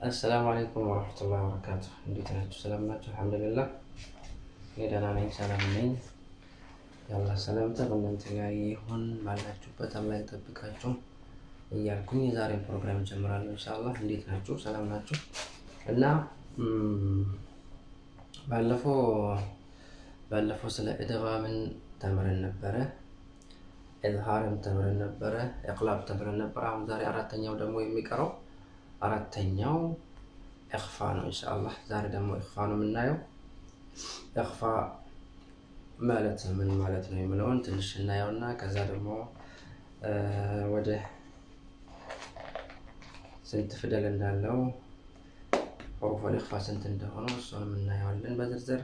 السلام عليكم ورحمة الله وبركاته. እንዴት ናችሁ? ሰላም ናችሁ? አልሐምዱሊላህ እኔ ደህና ነኝ፣ ሰላም ነኝ። ያላህ ሰላምታ በእናንተ ጋር ይሁን፣ ባላችሁበት አላህ ይጠብቃችሁ እያልኩኝ የዛሬን ፕሮግራም እንጀምራለን ኢንሻአላህ። እንዴት ናችሁ? ሰላም ናችሁ? እና ባለፈው ስለ ኢድጋምን ተምረን ነበረ፣ ኢዝሃርን ተምረን ነበረ፣ ኢቅላብ ተምረን ነበረ። አሁን ዛሬ አራተኛው ደግሞ የሚቀረው አራተኛው ኢኽፋ ነው ኢንሻአላህ። ዛሬ ደግሞ ኢኽፋ ነው የምናየው። ኢኽፋ ማለት ምን ማለት ነው የሚለውን ትንሽ እናየውና ከዛ ደግሞ ወደ ስንት ፊደል እንዳለው ሑሩፍ ኢኽፋ ስንት እንደሆነ እሱንም እናየዋለን በዝርዝር።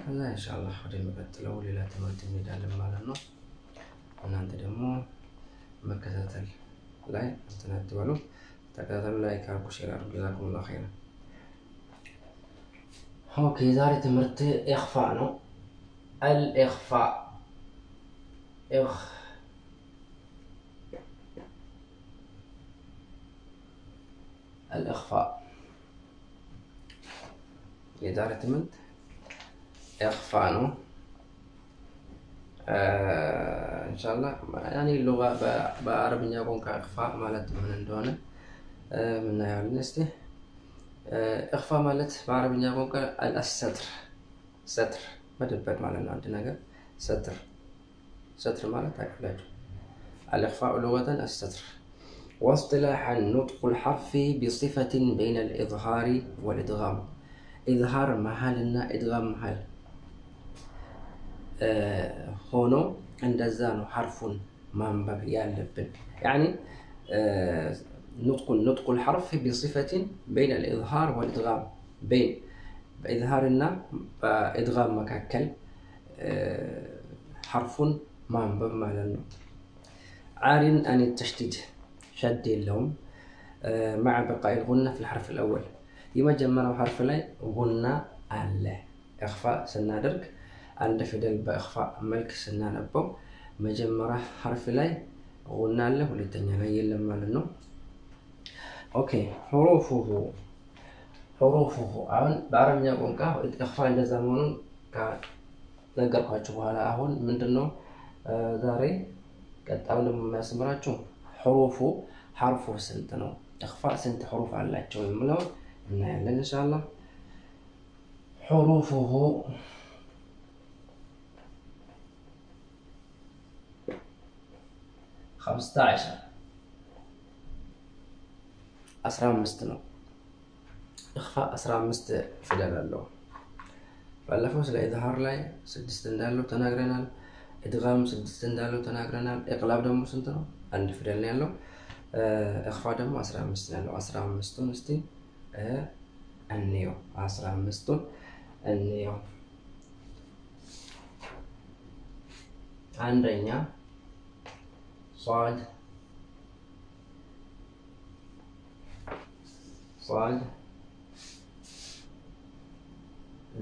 ከዛ ኢንሻአላህ ወደ የሚቀጥለው ሌላ ትምህርት እንሄዳለን ማለት ነው። እናንተ ደግሞ መከታተል ላይ አትበሉ። تكاتلوا لايك أرجو شير أرجو جزاكم الله خيرا. أوكي زاري تمرت إخفاء نو الإخفاء الإخفاء زاري تمرت إخفاء نو إن شاء الله يعني اللغة بعربية يكون كإخفاء مالت من دونه من يعني نسته إخفاء مالت بعربية يقول الستر ستر ما تبعد معنا عندنا قال ستر مالت علاج الإخفاء لغة الستر. واصطلاحا نطق الحرف بصفة بين الإظهار والإدغام. إظهار محلنا إدغام محل هونو عند الزانو حرف منبب يالبن يعني نطق الحرف بصفة بين الإظهار والإدغام، بين إظهارنا وإدغام مكاكل حرف منبب مالنا عار عن التشديد شد اللوم مع بقاء الغنة في الحرف الأول. يمجمع حرف لا غنة على إخفاء سنادرك عند فدل بإخفاء ملك سنانبو مجمرة حرف لا غنة له ولتنيا لا يلم مالنا. اوكي حروفه አሁን በአረብኛ ቋንቋ ኢኽፋ እንደዛመኑ ነገርኳችሁ። በኋላ አሁን ምንድነው ዛሬ ቀጣው ደግሞ የሚያስመራችሁ ሐርፉ ስንት ነው፣ ኢኽፋ ስንት ሐሩፍ አላቸው የሚለው እናያለን ኢንሻአላህ። حروفه 15 ነው። ኢኽፋ 15 ፊደል አለው። ባለፈው ስለ ኢዝሃር ላይ 6 እንዳለው ተናግረናል። ኢድጋም 6 እንዳለው ተናግረናል። ኢቅላብ ደግሞ ስንት ነው? አንድ ፊደል ነው ያለው። ኢኽፋ ደግሞ 15 ነው ያለው። 15ቱን እስቲ እንየው። 15ቱን እንየው። አንደኛ صاد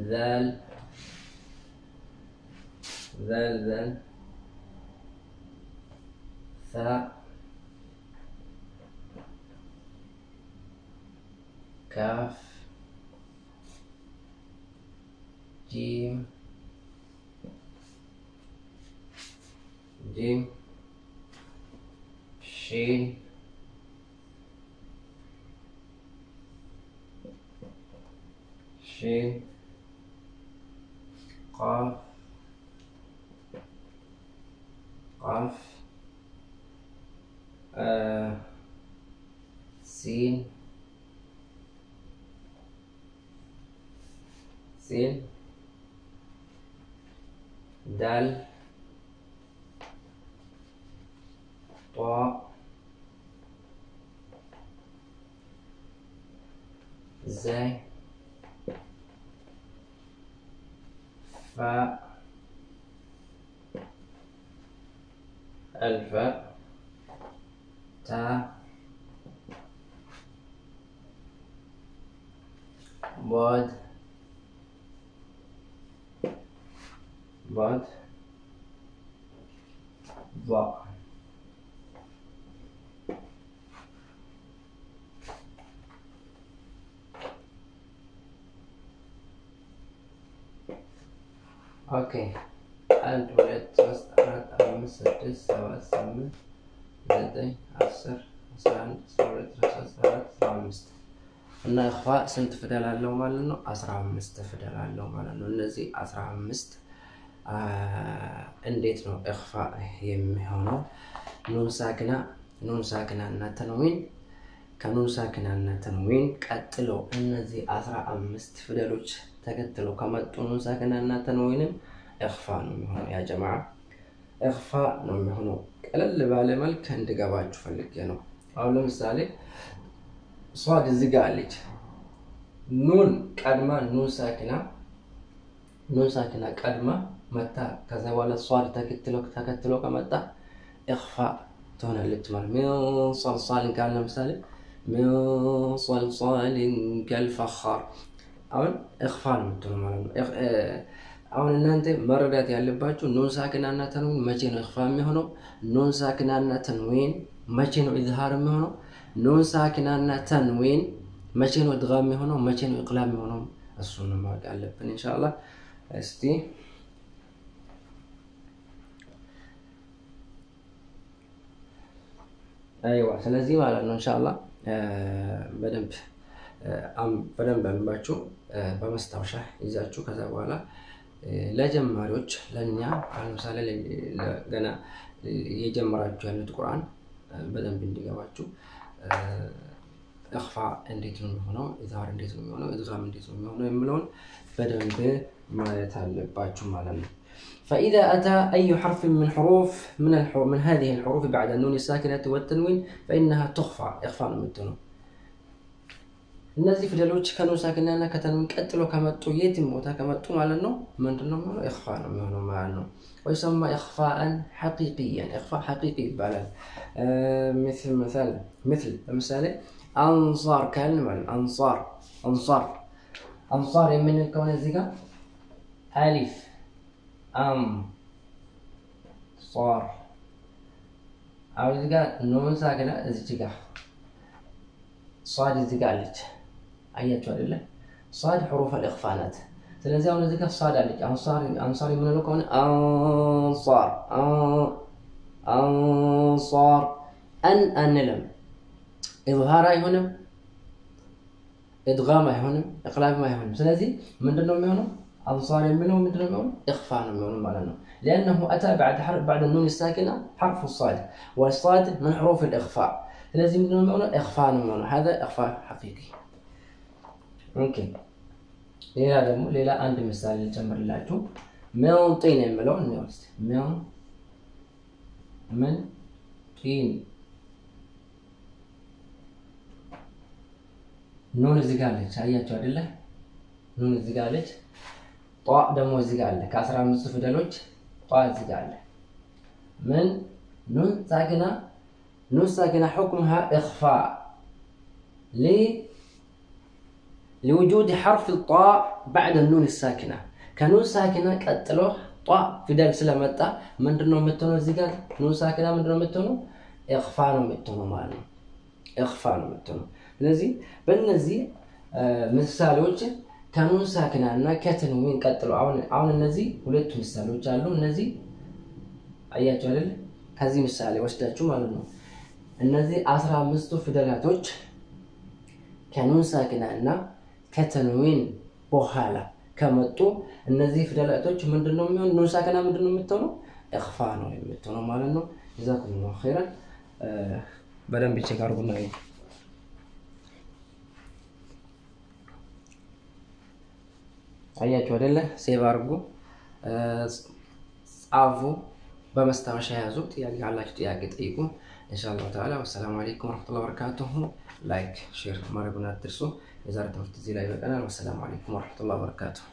ذال ثاء كاف جيم شين قاف سين دال طاء زاي فاء الفاء تاء ضاد ضاء اوكي 1 2 3 4 5 6 7 8 9 10 11 12 13 14 እና ኢኽፋእ ስንት ፊደል አለው ማለት ነው 15 ፊደል አለው ማለት ነው እነዚህ 15 እንዴት ነው ኢኽፋእ የሚሆነው ኑን ሳኪና እና ተንዊን ከኑን ሳኪና እና ተንዊን ቀጥሎ እነዚህ 15 ፊደሎች ተከትለው ከመጡ ኑን ሳኪና እና ተንዊንም ኢኽፋእ ነው የሚሆነው ያ ጀማዓ ኢኽፋእ ነው የሚሆነው ቀለል ባለ መልክ እንድገባችሁ ፈልጌ ነው አሁን ለምሳሌ ሷድ እዚህ ጋር አለች ኑን ቀድማ ኑን ሳኪና ቀድማ መጣ ከዛ በኋላ ሷድ ተከትሎ ከመጣ ኢኽፋእ ትሆናለች ማለት ነው ሷልሷል ጋር ለምሳሌ من صلصال كالفخار አሁን ኢኽፋእ ነው የምትሆነው ማለት ነው አሁን እናንተ መረዳት ያለባችሁ ኑን ሳኪና እና ተንዊን መቼ ነው ኢኽፋእ የሚሆነው ኑን ሳኪና እና ተንዊን መቼ ነው ኢዝሃር የሚሆነው ኑን ሳኪና እና ተንዊን መቼ ነው ኢድጋም የሚሆነው መቼ ነው ኢቅላብ የሚሆነው እሱን ማወቅ አለብን ኢንሻአላህ እስቲ አይዋ ስለዚህ ማለት ነው ኢንሻአላህ በደንብ አንባችሁ በመስታወሻ ይዛችሁ ከዛ በኋላ ለጀማሪዎች ለኛ ለምሳሌ ገና የጀመራችሁ ያሉት ቁርአን በደንብ እንዲገባችሁ ኢኽፋእ እንዴት ነው የሚሆነው ኢዝሃር እንዴት ነው የሚሆነው ኢድጋም እንዴት ነው የሚሆነው የሚለውን በደንብ ማየት አለባችሁ ማለት ነው فإذا أتى أي حرف من هذه الحروف بعد النون الساكنة والتنوين فإنها تخفى إخفاء متنو النازي فيدلوش كانوا ساكنين كتنوين كتلو كمتو يتم وتا كمتو على النو من دنو إخفاء مع النو ويسمى إخفاء حقيقيا إخفاء حقيقي بالغ مثل أنصار كلمة أنصار من الكون الزيقة ألف صار عاوز قال نون ساكنة زيجا صاد زيجا لك أيات ولا صاد حروف الإخفاءات سلزي أو زيجا صاد لك أنصار من الكون أنصار أنلم إظهار يهونم إدغام يهونم إقلاب ما يهونم سلزي من دنهم يهونم أنصار منه مدرمون إخفاء منه مالنا لأنه أتى بعد النون الساكنة حرف الصاد والصاد من حروف الإخفاء لازم منه إخفاء منه هذا إخفاء حقيقي ممكن ليلا عند مثال الجمر لاتو من طين ملون من طين نون الزقالج هيا الله نون الزقالج طاء دمو زقال كاسر من فدلوج طاء زقال من نون ساكنة حكمها إخفاء لوجود حرف الطاء بعد النون الساكنة كنون ساكنة قتلوه طاء فدل سلامتا من دنو متنو زقال نون ساكنة من دنو متنو إخفاء متنو مالو إخفاء متنو لذي بالنزي مثالوج كانون ساكنة أنا كتنوين قتلوا عون النزي ولدت مثال وجالو النزي أيات جلل هذه مثال واشتاجوا مالنا النزي 15 فدلاتوج كانون ساكنة أنا كتنوين بوحالة كمتو النزي فدلاتوج من دنهم نون ساكنة من دنهم متونو إخفاء متونو مالنا جزاكم الله خيرا بدن بيشكروا قلنا አያችሁ አይደለ ሴቭ አድርጉ ጻፉ በመስታወሻ ያዙ ጥያቄ ካላችሁ ጥያቄ ጠይቁ ኢንሻአላህ ተዓላ ወሰላሙ አለይኩም ወራህመቱላሂ ወበረካቱሁ ላይክ ሼር ማድረጉን አትርሱ የዛሬ ትምህርት እዚህ ላይ በቀናል ወሰላሙ አለይኩም ወራህመቱላሂ ወበረካቱሁ